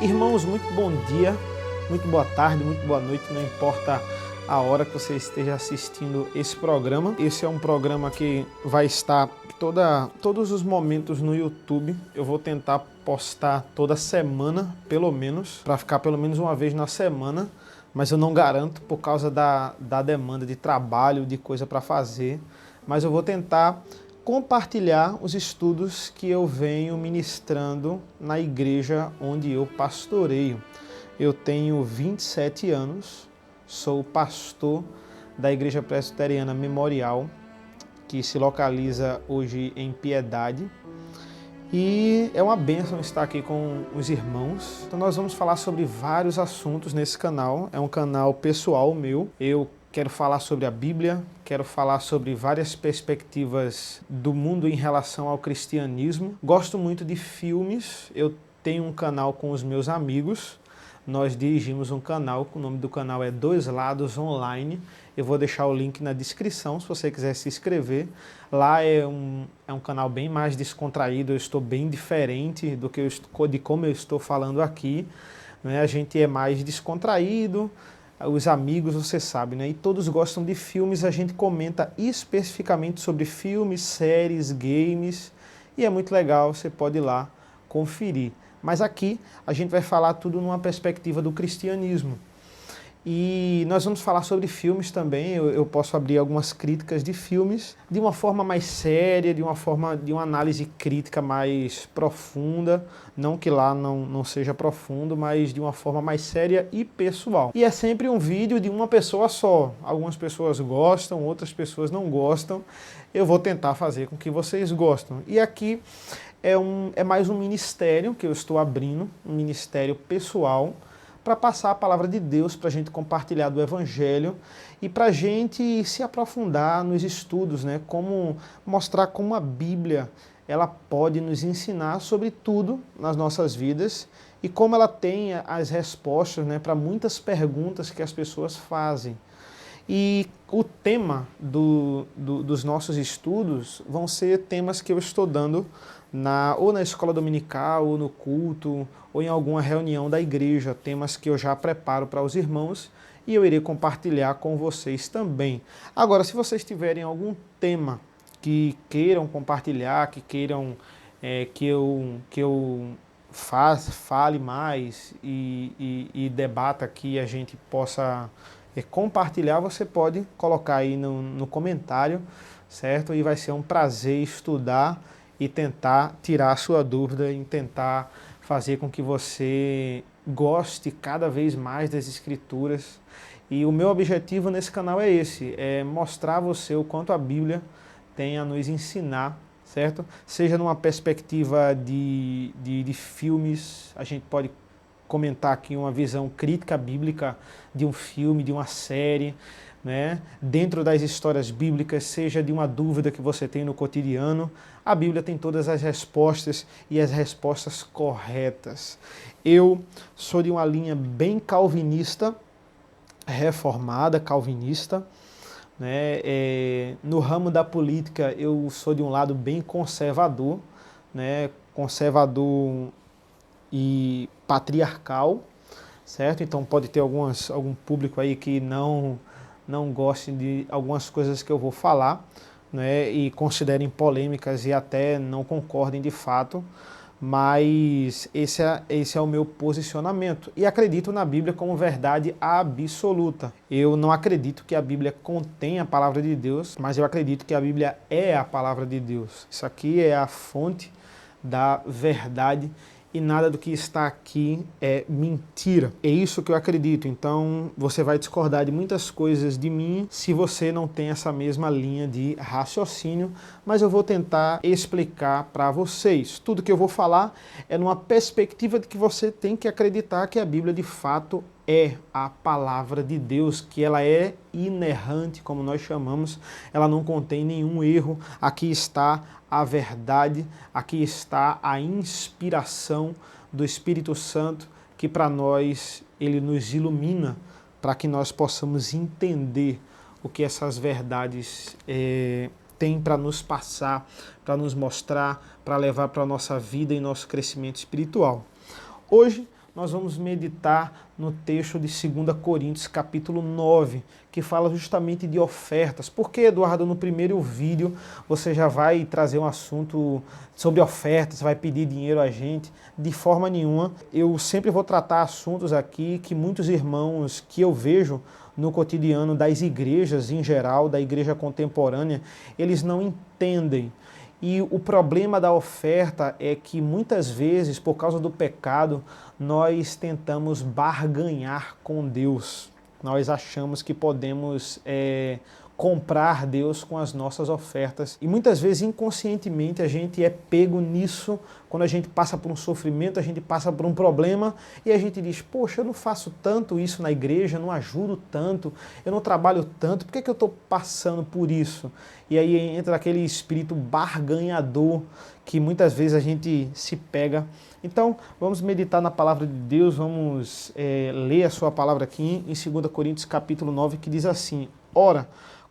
Irmãos, muito bom dia, muito boa tarde, muito boa noite, não importa a hora que você esteja assistindo esse programa. Esse é um programa que vai estar todos os momentos no YouTube. Eu vou tentar postar toda semana, pelo menos, para ficar pelo menos uma vez na semana, mas eu não garanto por causa da demanda de trabalho, de coisa para fazer, mas eu vou tentar compartilhar os estudos que eu venho ministrando na igreja onde eu pastoreio. Eu tenho 27 anos, sou pastor da Igreja Presbiteriana Memorial, que se localiza hoje em Piedade. E é uma bênção estar aqui com os irmãos. Então nós vamos falar sobre vários assuntos nesse canal. É um canal pessoal meu. Eu quero falar sobre a Bíblia, quero falar sobre várias perspectivas do mundo em relação ao cristianismo. Gosto muito de filmes, eu tenho um canal com os meus amigos, nós dirigimos um canal, o nome do canal é Dois Lados Online. Eu vou deixar o link na descrição se você quiser se inscrever. Lá é um canal bem mais descontraído, eu estou bem diferente de como eu estou falando aqui, né? A gente é mais descontraído, os amigos, você sabe, né? E todos gostam de filmes, a gente comenta especificamente sobre filmes, séries, games, e é muito legal, você pode ir lá conferir. Mas aqui a gente vai falar tudo numa perspectiva do cristianismo. E nós vamos falar sobre filmes também, eu posso abrir algumas críticas de filmes de uma forma mais séria, de uma análise crítica mais profunda, não que lá não seja profundo, mas de uma forma mais séria e pessoal. E é sempre um vídeo de uma pessoa só, algumas pessoas gostam, outras pessoas não gostam, eu vou tentar fazer com que vocês gostem. E aqui é mais um ministério que eu estou abrindo, um ministério pessoal, para passar a palavra de Deus, para a gente compartilhar do Evangelho e para a gente se aprofundar nos estudos, né? Mostrar como a Bíblia ela pode nos ensinar sobre tudo nas nossas vidas e como ela tem as respostas, né, para muitas perguntas que as pessoas fazem. E o tema dos nossos estudos vão ser temas que eu estou dando ou na escola dominical, ou no culto, ou em alguma reunião da igreja, temas que eu já preparo para os irmãos e eu irei compartilhar com vocês também. Agora, se vocês tiverem algum tema que queiram compartilhar, que queiram que eu fale mais e debata aqui, a gente possa compartilhar, você pode colocar aí no comentário, certo? E vai ser um prazer estudar e tentar tirar a sua dúvida e tentar fazer com que você goste cada vez mais das Escrituras. E o meu objetivo nesse canal é esse, é mostrar a você o quanto a Bíblia tem a nos ensinar, certo? Seja numa perspectiva de filmes, a gente pode comentar aqui uma visão crítica bíblica de um filme, de uma série, né? Dentro das histórias bíblicas, seja de uma dúvida que você tem no cotidiano, a Bíblia tem todas as respostas e as respostas corretas. Eu sou de uma linha bem calvinista, reformada, calvinista, né? No ramo da política eu sou de um lado bem conservador, né? Conservador e patriarcal, certo? Então pode ter algum público aí que não goste de algumas coisas que eu vou falar, né? E considerem polêmicas e até não concordem de fato, mas esse é o meu posicionamento. E acredito na Bíblia como verdade absoluta. Eu não acredito que a Bíblia contém a palavra de Deus, mas eu acredito que a Bíblia é a palavra de Deus. Isso aqui é a fonte da verdade e nada do que está aqui é mentira. É isso que eu acredito. Então você vai discordar de muitas coisas de mim se você não tem essa mesma linha de raciocínio, mas eu vou tentar explicar para vocês. Tudo que eu vou falar é numa perspectiva de que você tem que acreditar que a Bíblia de fato é a palavra de Deus, que ela é inerrante, como nós chamamos, ela não contém nenhum erro. Aqui está a verdade, aqui está a inspiração do Espírito Santo, que para nós ele nos ilumina, para que nós possamos entender o que essas verdades têm para nos passar, para nos mostrar, para levar para a nossa vida e nosso crescimento espiritual. Hoje nós vamos meditar no texto de 2 Coríntios, capítulo 9, que fala justamente de ofertas. Porque, Eduardo, no primeiro vídeo você já vai trazer um assunto sobre ofertas, vai pedir dinheiro a gente? De forma nenhuma. Eu sempre vou tratar assuntos aqui que muitos irmãos que eu vejo no cotidiano das igrejas em geral, da igreja contemporânea, eles não entendem. E o problema da oferta é que muitas vezes, por causa do pecado, nós tentamos barganhar com Deus. Nós achamos que podemos comprar Deus com as nossas ofertas. E muitas vezes, inconscientemente, a gente é pego nisso quando a gente passa por um sofrimento, a gente passa por um problema e a gente diz, poxa, eu não faço tanto isso na igreja, não ajudo tanto, eu não trabalho tanto, por que eu estou passando por isso? E aí entra aquele espírito barganhador que muitas vezes a gente se pega. Então, vamos meditar na palavra de Deus, vamos ler a sua palavra aqui em 2 Coríntios capítulo 9, que diz assim, ora,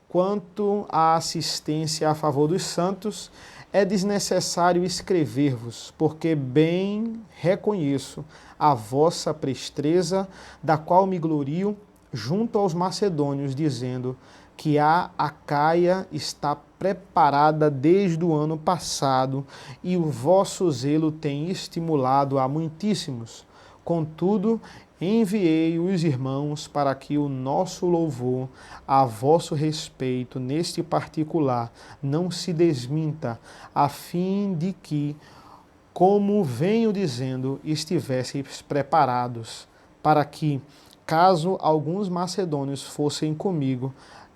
quanto à assistência a favor dos santos, é desnecessário escrever-vos, porque bem reconheço a vossa presteza, da qual me glorio junto aos macedônios, dizendo que a Acaia está preparada desde o ano passado e o vosso zelo tem estimulado a muitíssimos. Contudo, enviei os irmãos para que o nosso louvor a vosso respeito neste particular não se desminta, a fim de que, como venho dizendo, estivesseis preparados, para que, caso alguns macedônios fossem comigo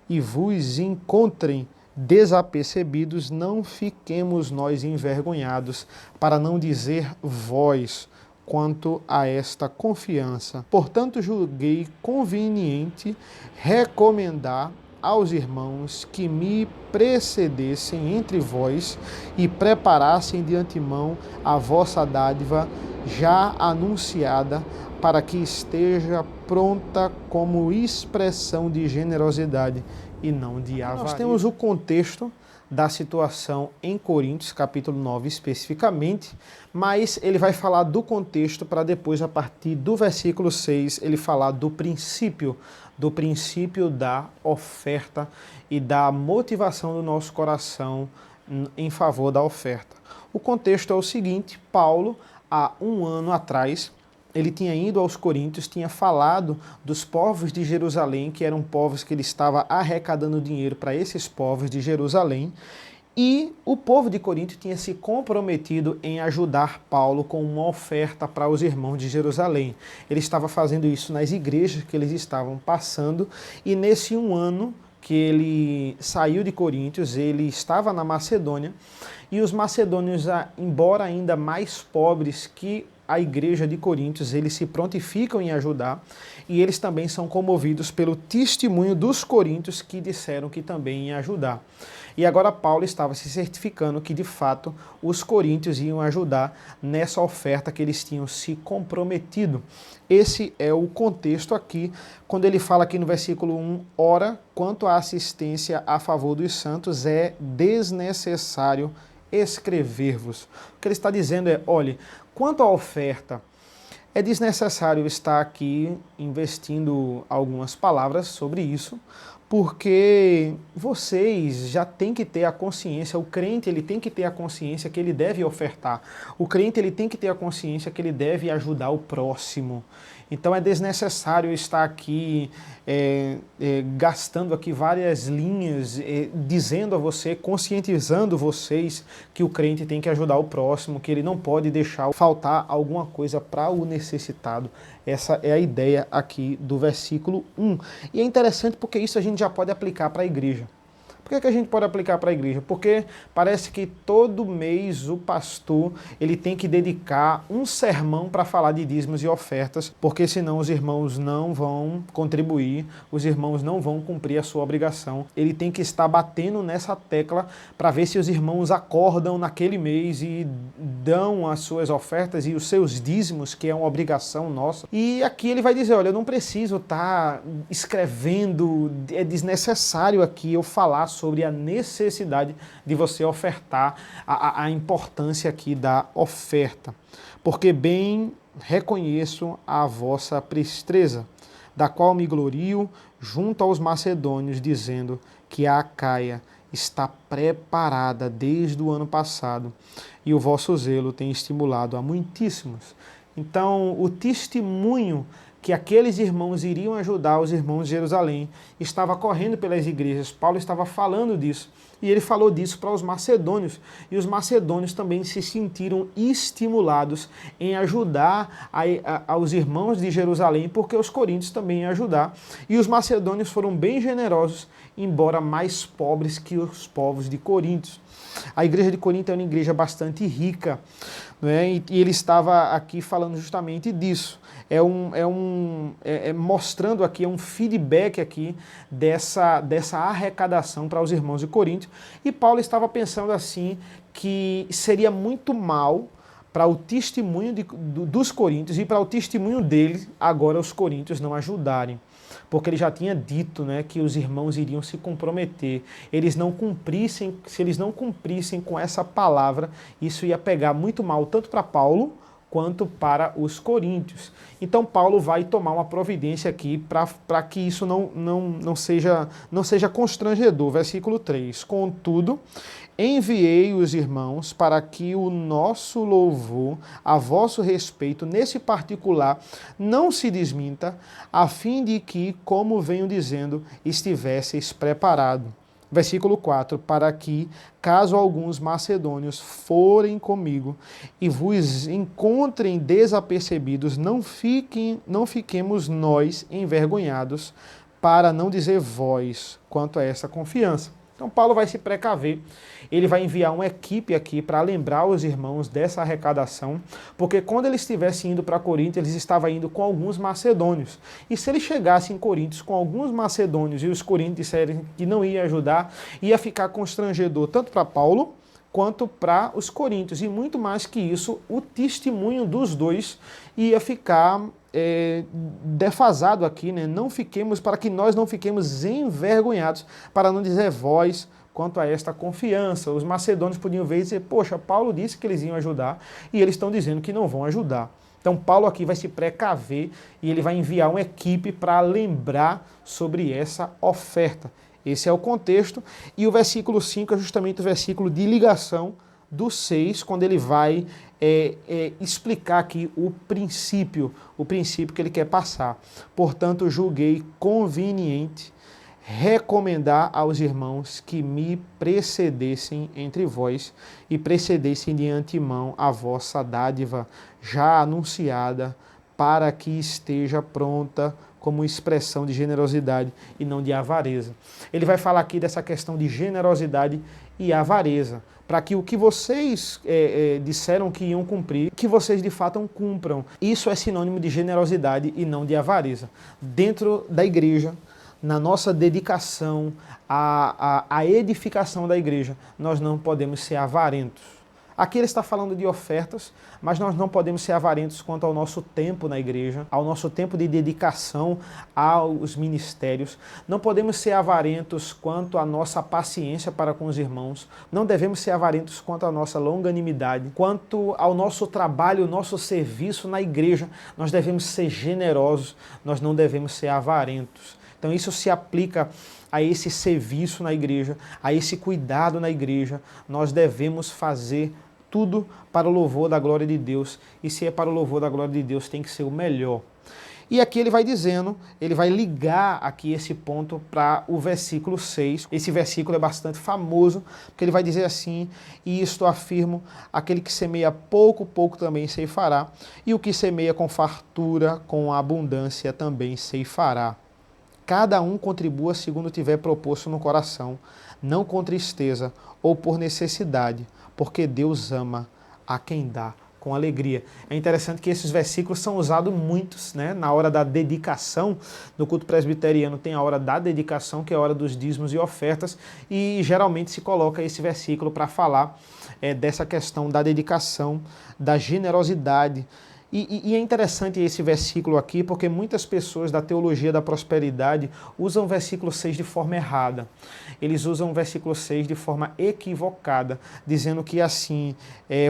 e vos encontrem desapercebidos, não fiquemos nós envergonhados, para não dizer vós, quanto a esta confiança. Portanto, julguei conveniente recomendar aos irmãos que me precedessem entre vós e preparassem de antemão a vossa dádiva já anunciada, para que esteja pronta como expressão de generosidade e não de avaria. Nós temos o contexto da situação em Coríntios, capítulo 9 especificamente, mas ele vai falar do contexto para depois, a partir do versículo 6, ele falar do princípio da oferta e da motivação do nosso coração em favor da oferta. O contexto é o seguinte, Paulo, há um ano atrás, ele tinha ido aos Coríntios, tinha falado dos povos de Jerusalém, que eram povos que ele estava arrecadando dinheiro para esses povos de Jerusalém, e o povo de Corinto tinha se comprometido em ajudar Paulo com uma oferta para os irmãos de Jerusalém. Ele estava fazendo isso nas igrejas que eles estavam passando, e nesse um ano que ele saiu de Coríntios, ele estava na Macedônia, e os macedônios, embora ainda mais pobres que a igreja de Coríntios, eles se prontificam em ajudar, e eles também são comovidos pelo testemunho dos coríntios que disseram que também iam ajudar. E agora Paulo estava se certificando que de fato os coríntios iam ajudar nessa oferta que eles tinham se comprometido. Esse é o contexto aqui, quando ele fala aqui no versículo 1, ora, quanto à assistência a favor dos santos, é desnecessário escrever-vos. O que ele está dizendo é, olhe, quanto à oferta, é desnecessário estar aqui investindo algumas palavras sobre isso, porque vocês já têm que ter a consciência, o crente ele tem que ter a consciência que ele deve ofertar, o crente ele tem que ter a consciência que ele deve ajudar o próximo. Então é desnecessário estar aqui gastando aqui várias linhas, dizendo a você, conscientizando vocês que o crente tem que ajudar o próximo, que ele não pode deixar faltar alguma coisa para o necessitado. Essa é a ideia aqui do versículo 1. E é interessante porque isso a gente já pode aplicar para a igreja. Por que a gente pode aplicar para a igreja? Porque parece que todo mês o pastor ele tem que dedicar um sermão para falar de dízimos e ofertas, porque senão os irmãos não vão contribuir, os irmãos não vão cumprir a sua obrigação. Ele tem que estar batendo nessa tecla para ver se os irmãos acordam naquele mês e dão as suas ofertas e os seus dízimos, que é uma obrigação nossa. E aqui ele vai dizer, olha, eu não preciso estar escrevendo, é desnecessário aqui eu falar sobre a necessidade de você ofertar, a importância aqui da oferta. Porque bem reconheço a vossa presteza, da qual me glorio junto aos macedônios, dizendo que a Acaia está preparada desde o ano passado e o vosso zelo tem estimulado a muitíssimos. Então, o testemunho que aqueles irmãos iriam ajudar os irmãos de Jerusalém estava correndo pelas igrejas. Paulo estava falando disso. E ele falou disso para os macedônios. E os macedônios também se sentiram estimulados em ajudar aos irmãos de Jerusalém, porque os coríntios também iam ajudar. E os macedônios foram bem generosos, embora mais pobres que os povos de Corinto. A igreja de Corinto é uma igreja bastante rica, né? E ele estava aqui falando justamente disso. Mostrando aqui, um feedback aqui dessa arrecadação para os irmãos de Corinto. E Paulo estava pensando assim, que seria muito mal para o testemunho dos coríntios e para o testemunho dele, agora os coríntios não ajudarem. Porque ele já tinha dito, né, que os irmãos iriam se comprometer. Se eles não cumprissem com essa palavra, isso ia pegar muito mal tanto para Paulo quanto para os coríntios. Então Paulo vai tomar uma providência aqui para que isso não seja constrangedor. Versículo 3. Contudo, enviei os irmãos para que o nosso louvor a vosso respeito, nesse particular, não se desminta, a fim de que, como venho dizendo, estivesseis preparado. Versículo 4, para que, caso alguns macedônios forem comigo e vos encontrem desapercebidos, não fiquemos nós envergonhados, para não dizer vós, quanto a essa confiança. Então Paulo vai se precaver, ele vai enviar uma equipe aqui para lembrar os irmãos dessa arrecadação, porque quando eles estivessem indo para Corinto, eles estavam indo com alguns macedônios. E se eles chegassem em Corinto com alguns macedônios e os coríntios disserem que não ia ajudar, ia ficar constrangedor tanto para Paulo quanto para os coríntios. E muito mais que isso, o testemunho dos dois ia ficar defasado aqui, né? Para que nós não fiquemos envergonhados, para não dizer vós, quanto a esta confiança. Os macedônios podiam ver e dizer, poxa, Paulo disse que eles iam ajudar e eles estão dizendo que não vão ajudar. Então Paulo aqui vai se precaver e ele vai enviar uma equipe para lembrar sobre essa oferta. Esse é o contexto. E o versículo 5 é justamente o versículo de ligação do 6, quando ele vai explicar aqui o princípio que ele quer passar. Portanto, julguei conveniente recomendar aos irmãos que me precedessem entre vós e precedessem de antemão a vossa dádiva já anunciada, para que esteja pronta como expressão de generosidade e não de avareza. Ele vai falar aqui dessa questão de generosidade e avareza, para que o que vocês disseram que iam cumprir, que vocês de fato cumpram. Isso é sinônimo de generosidade e não de avareza. Dentro da igreja, na nossa dedicação à edificação da igreja, nós não podemos ser avarentos. Aqui ele está falando de ofertas, mas nós não podemos ser avarentos quanto ao nosso tempo na igreja, ao nosso tempo de dedicação aos ministérios. Não podemos ser avarentos quanto à nossa paciência para com os irmãos. Não devemos ser avarentos quanto à nossa longanimidade. Quanto ao nosso trabalho, nosso serviço na igreja, nós devemos ser generosos, nós não devemos ser avarentos. Então isso se aplica a esse serviço na igreja, a esse cuidado na igreja. Nós devemos fazer tudo para o louvor da glória de Deus. E se é para o louvor da glória de Deus, tem que ser o melhor. E aqui ele vai dizendo, ele vai ligar aqui esse ponto para o versículo 6. Esse versículo é bastante famoso, porque ele vai dizer assim, e isto afirmo, aquele que semeia pouco, pouco também ceifará, e o que semeia com fartura, com abundância também ceifará. Cada um contribua segundo tiver proposto no coração, não com tristeza ou por necessidade, porque Deus ama a quem dá com alegria. É interessante que esses versículos são usados muitos, né? Na hora da dedicação. No culto presbiteriano tem a hora da dedicação, que é a hora dos dízimos e ofertas, e geralmente se coloca esse versículo para falar dessa questão da dedicação, da generosidade. E é interessante esse versículo aqui, porque muitas pessoas da teologia da prosperidade usam o versículo 6 de forma errada. Eles usam o versículo 6 de forma equivocada, dizendo que assim,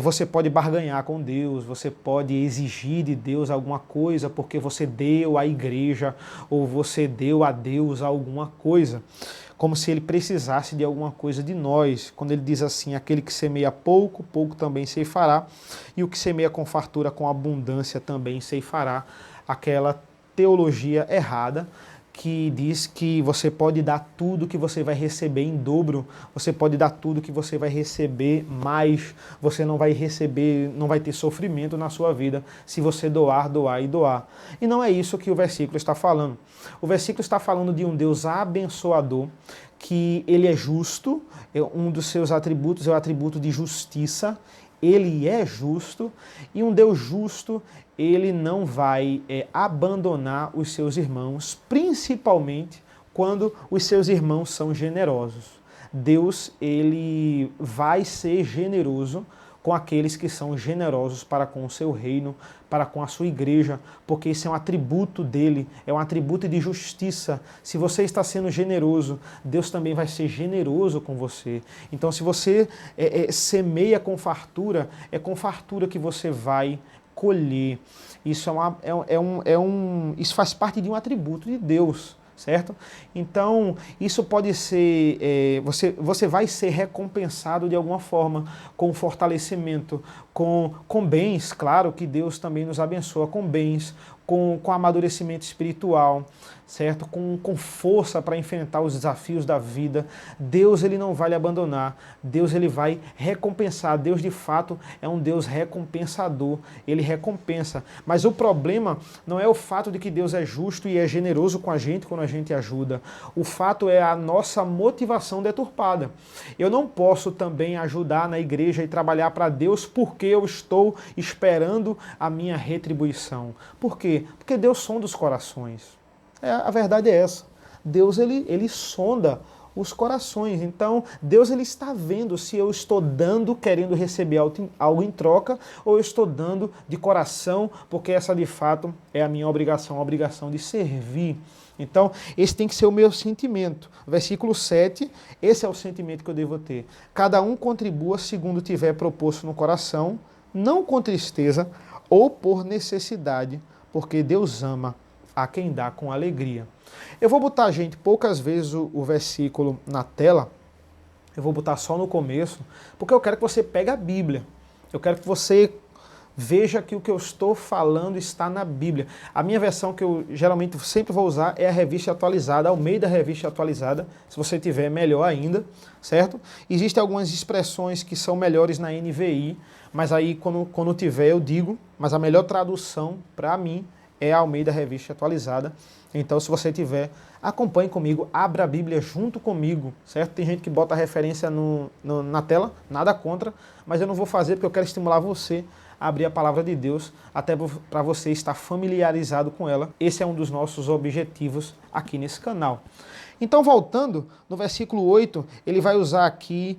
você pode barganhar com Deus, você pode exigir de Deus alguma coisa porque você deu à igreja ou você deu a Deus alguma coisa, como se ele precisasse de alguma coisa de nós. Quando ele diz assim, aquele que semeia pouco, pouco também ceifará, e o que semeia com fartura, com abundância também ceifará. Aquela teologia errada que diz que você pode dar tudo que você vai receber em dobro, você pode dar tudo que você vai receber mais, você não vai receber, não vai ter sofrimento na sua vida se você doar, doar e doar. E não é isso que o versículo está falando. O versículo está falando de um Deus abençoador, que ele é justo, um dos seus atributos é o atributo de justiça. Ele é justo, e um Deus justo, ele não vai abandonar os seus irmãos, principalmente quando os seus irmãos são generosos. Deus, ele vai ser generoso com aqueles que são generosos para com o seu reino, para com a sua igreja, porque isso é um atributo dele, é um atributo de justiça. Se você está sendo generoso, Deus também vai ser generoso com você. Então, se você semeia com fartura, é com fartura que você vai colher. Isso, isso faz parte de um atributo de Deus, certo? Então, isso pode ser, você vai ser recompensado de alguma forma, com fortalecimento, com bens, claro que Deus também nos abençoa com bens, com amadurecimento espiritual, certo? Com força para enfrentar os desafios da vida. Deus, ele não vai lhe abandonar. Deus, ele vai recompensar. Deus, de fato, é um Deus recompensador. Ele recompensa. Mas o problema não é o fato de que Deus é justo e é generoso com a gente quando a gente ajuda. O fato é a nossa motivação deturpada. Eu não posso também ajudar na igreja e trabalhar para Deus porque eu estou esperando a minha retribuição. Por quê? Porque Deus sonda os corações. A verdade é essa. Deus, ele sonda os corações. Então, Deus, ele está vendo se eu estou dando, querendo receber algo em troca, ou eu estou dando de coração, porque essa, de fato, é a minha obrigação, a obrigação de servir. Então, esse tem que ser o meu sentimento. Versículo 7, esse é o sentimento que eu devo ter. Cada um contribua segundo tiver proposto no coração, não com tristeza ou por necessidade, porque Deus ama a quem dá com alegria. Eu vou botar, gente, poucas vezes o versículo na tela, eu vou botar só no começo, porque eu quero que você pegue a Bíblia. Eu quero que você veja que o que eu estou falando está na Bíblia. A minha versão que eu geralmente sempre vou usar é a Revista Atualizada, Almeida Revista Atualizada, se você tiver, melhor ainda, certo? Existem algumas expressões que são melhores na NVI, mas aí quando tiver eu digo, mas a melhor tradução para mim é a Almeida Revista Atualizada. Então, se você tiver, acompanhe comigo, abra a Bíblia junto comigo, certo? Tem gente que bota a referência na tela, nada contra, mas eu não vou fazer porque eu quero estimular você a abrir a palavra de Deus, até para você estar familiarizado com ela. Esse é um dos nossos objetivos aqui nesse canal. Então, voltando, no versículo 8, ele vai usar aqui,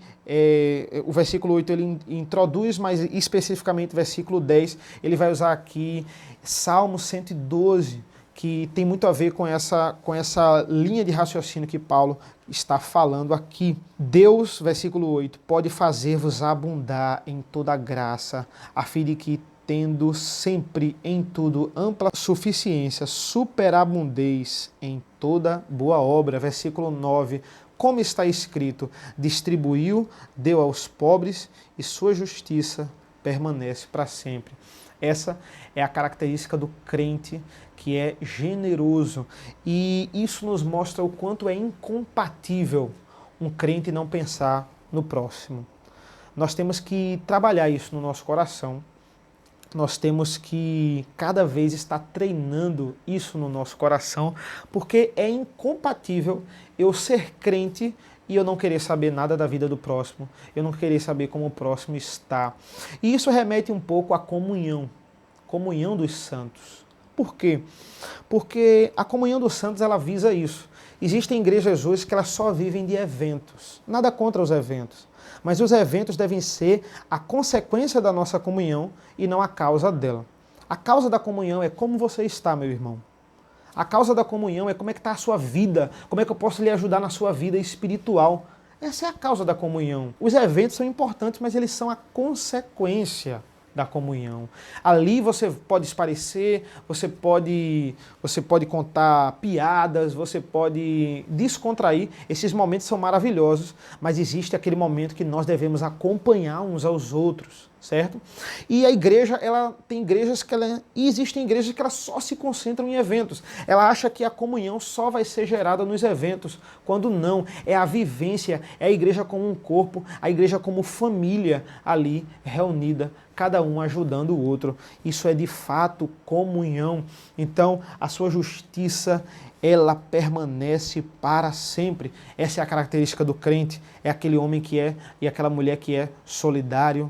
o versículo 8 ele introduz, mas especificamente versículo 10, ele vai usar aqui Salmo 112, que tem muito a ver com essa linha de raciocínio que Paulo está falando aqui. Deus, versículo 8, pode fazer-vos abundar em toda graça, a fim de que, tendo sempre em tudo ampla suficiência, superabundez em toda boa obra. Versículo 9, como está escrito, distribuiu, deu aos pobres, e sua justiça permanece para sempre. Essa é a característica do crente, que é generoso. E isso nos mostra o quanto é incompatível um crente não pensar no próximo. Nós temos que trabalhar isso no nosso coração. Nós temos que cada vez estar treinando isso no nosso coração, porque é incompatível eu ser crente e eu não querer saber nada da vida do próximo, eu não querer saber como o próximo está. E isso remete um pouco à comunhão dos santos. Por quê? Porque a comunhão dos santos, ela visa isso. Existem igrejas hoje que elas só vivem de eventos. Nada contra os eventos. Mas os eventos devem ser a consequência da nossa comunhão e não a causa dela. A causa da comunhão é como você está, meu irmão. A causa da comunhão é como é que está a sua vida, como é que eu posso lhe ajudar na sua vida espiritual. Essa é a causa da comunhão. Os eventos são importantes, mas eles são a consequência da comunhão. Ali você pode esparecer, você pode contar piadas, você pode descontrair. Esses momentos são maravilhosos, mas existe aquele momento que nós devemos acompanhar uns aos outros, certo? E a igreja, existem igrejas que elas só se concentram em eventos. Ela acha que a comunhão só vai ser gerada nos eventos, quando não. É a vivência, é a igreja como um corpo, a igreja como família ali reunida, cada um ajudando o outro. Isso é de fato comunhão. Então, a sua justiça, ela permanece para sempre. Essa é a característica do crente, é aquele homem que é e aquela mulher que é solidária.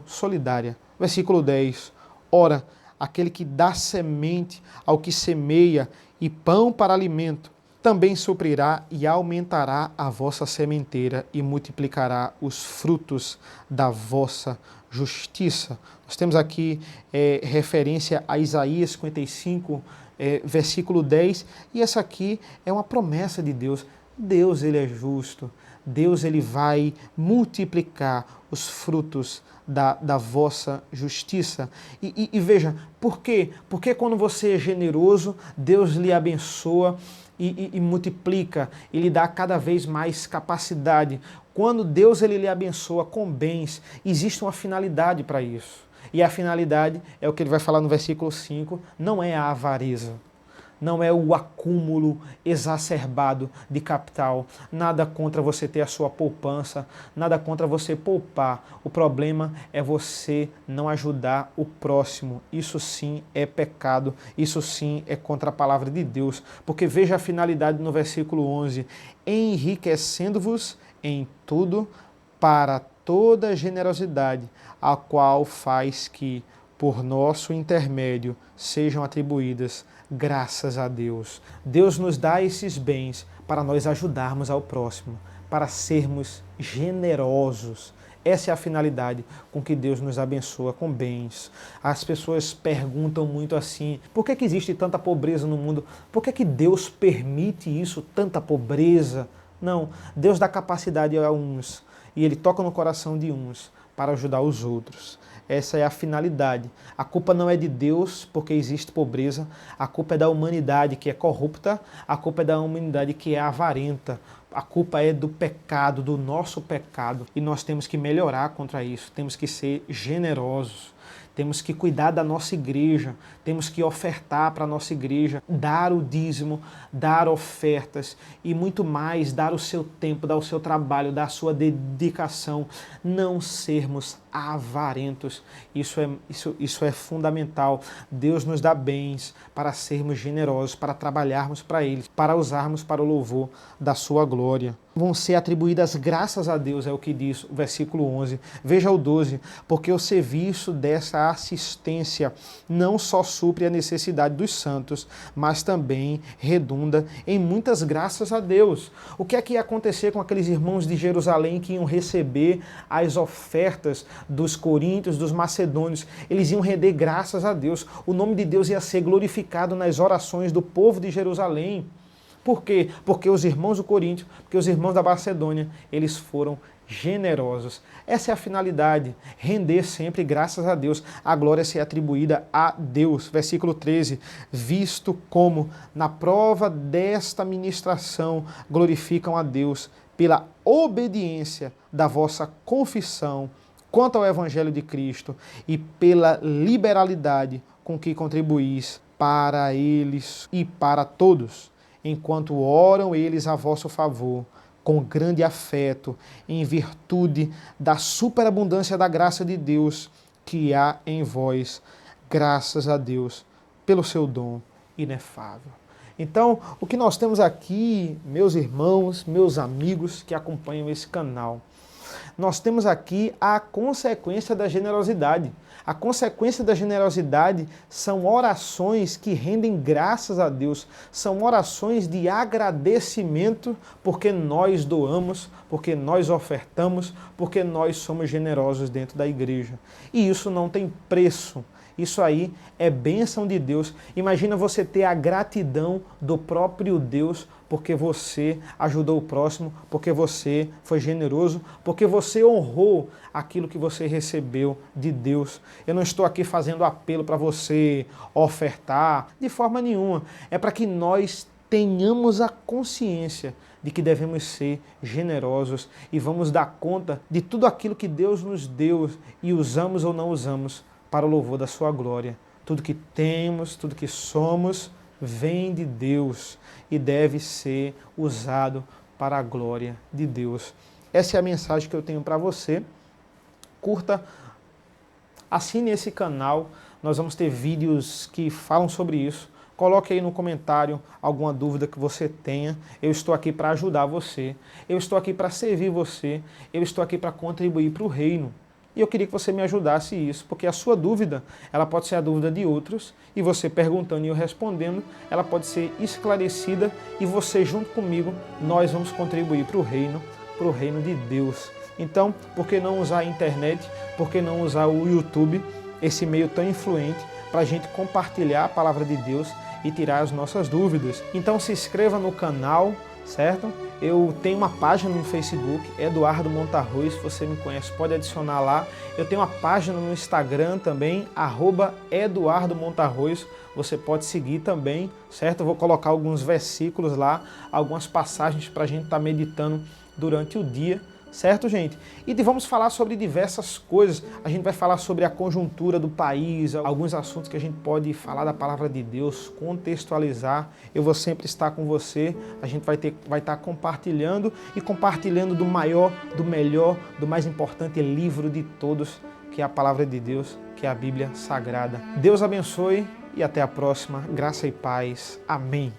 Versículo 10. Ora, aquele que dá semente ao que semeia e pão para alimento, também suprirá e aumentará a vossa sementeira e multiplicará os frutos da vossa justiça. Nós temos aqui referência a Isaías 55, versículo 10, e essa aqui é uma promessa de Deus. Deus, ele é justo. Deus, ele vai multiplicar os frutos da vossa justiça. E veja, por quê? Porque quando você é generoso, Deus lhe abençoa e multiplica, e lhe dá cada vez mais capacidade. Quando Deus ele lhe abençoa com bens, existe uma finalidade para isso. E a finalidade é o que ele vai falar no versículo 5, não é a avareza, não é o acúmulo exacerbado de capital. Nada contra você ter a sua poupança, nada contra você poupar. O problema é você não ajudar o próximo. Isso sim é pecado, isso sim é contra a palavra de Deus. Porque veja a finalidade no versículo 11, enriquecendo-vos em tudo para toda generosidade, a qual faz que, por nosso intermédio, sejam atribuídas graças a Deus. Deus nos dá esses bens para nós ajudarmos ao próximo, para sermos generosos. Essa é a finalidade com que Deus nos abençoa com bens. As pessoas perguntam muito assim, por que existe tanta pobreza no mundo? Por que Deus permite isso, tanta pobreza? Não, Deus dá capacidade a uns e Ele toca no coração de uns para ajudar os outros. Essa é a finalidade. A culpa não é de Deus porque existe pobreza, a culpa é da humanidade que é corrupta, a culpa é da humanidade que é avarenta, a culpa é do pecado, do nosso pecado, e nós temos que melhorar contra isso, temos que ser generosos. Temos que cuidar da nossa igreja, temos que ofertar para a nossa igreja, dar o dízimo, dar ofertas e muito mais, dar o seu tempo, dar o seu trabalho, dar a sua dedicação, não sermos avarentos. Isso é fundamental. Deus nos dá bens para sermos generosos, para trabalharmos para Ele, para usarmos para o louvor da sua glória. Vão ser atribuídas graças a Deus, é o que diz o versículo 11. Veja o 12, porque o serviço dessa assistência não só supre a necessidade dos santos, mas também redunda em muitas graças a Deus. O que é que ia acontecer com aqueles irmãos de Jerusalém que iam receber as ofertas dos coríntios, dos macedônios? Eles iam render graças a Deus. O nome de Deus ia ser glorificado nas orações do povo de Jerusalém. Por quê? Porque os irmãos do Coríntio, porque os irmãos da Macedônia, eles foram generosos. Essa é a finalidade, render sempre graças a Deus, a glória ser atribuída a Deus. Versículo 13, visto como na prova desta ministração glorificam a Deus pela obediência da vossa confissão quanto ao Evangelho de Cristo e pela liberalidade com que contribuís para eles e para todos, enquanto oram eles a vosso favor, com grande afeto, em virtude da superabundância da graça de Deus que há em vós, graças a Deus pelo seu dom inefável. Então, o que nós temos aqui, meus irmãos, meus amigos que acompanham esse canal, nós temos aqui a consequência da generosidade. A consequência da generosidade são orações que rendem graças a Deus, são orações de agradecimento porque nós doamos, porque nós ofertamos, porque nós somos generosos dentro da igreja. E isso não tem preço. Isso aí é bênção de Deus. Imagina você ter a gratidão do próprio Deus porque você ajudou o próximo, porque você foi generoso, porque você honrou aquilo que você recebeu de Deus. Eu não estou aqui fazendo apelo para você ofertar, de forma nenhuma. É para que nós tenhamos a consciência de que devemos ser generosos e vamos dar conta de tudo aquilo que Deus nos deu e usamos ou não usamos para o louvor da sua glória. Tudo que temos, tudo que somos, vem de Deus e deve ser usado para a glória de Deus. Essa é a mensagem que eu tenho para você. Curta, assine esse canal, nós vamos ter vídeos que falam sobre isso. Coloque aí no comentário alguma dúvida que você tenha. Eu estou aqui para ajudar você. Eu estou aqui para servir você. Eu estou aqui para contribuir para o reino. E eu queria que você me ajudasse isso, porque a sua dúvida, ela pode ser a dúvida de outros, e você perguntando e eu respondendo, ela pode ser esclarecida, e você junto comigo, nós vamos contribuir para o reino de Deus. Então, por que não usar a internet? Por que não usar o YouTube, esse meio tão influente, para a gente compartilhar a palavra de Deus e tirar as nossas dúvidas? Então se inscreva no canal, certo? Eu tenho uma página no Facebook, Eduardo Montarroz, se você me conhece pode adicionar lá. Eu tenho uma página no Instagram também, @Eduardo Montarroz, você pode seguir também, certo? Eu vou colocar alguns versículos lá, algumas passagens para a gente estar meditando durante o dia, certo, gente? E vamos falar sobre diversas coisas. A gente vai falar sobre a conjuntura do país, alguns assuntos que a gente pode falar da palavra de Deus, contextualizar. Eu vou sempre estar com você. A gente vai estar compartilhando e compartilhando do maior, do melhor, do mais importante livro de todos, que é a palavra de Deus, que é a Bíblia Sagrada. Deus abençoe e até a próxima. Graça e paz. Amém.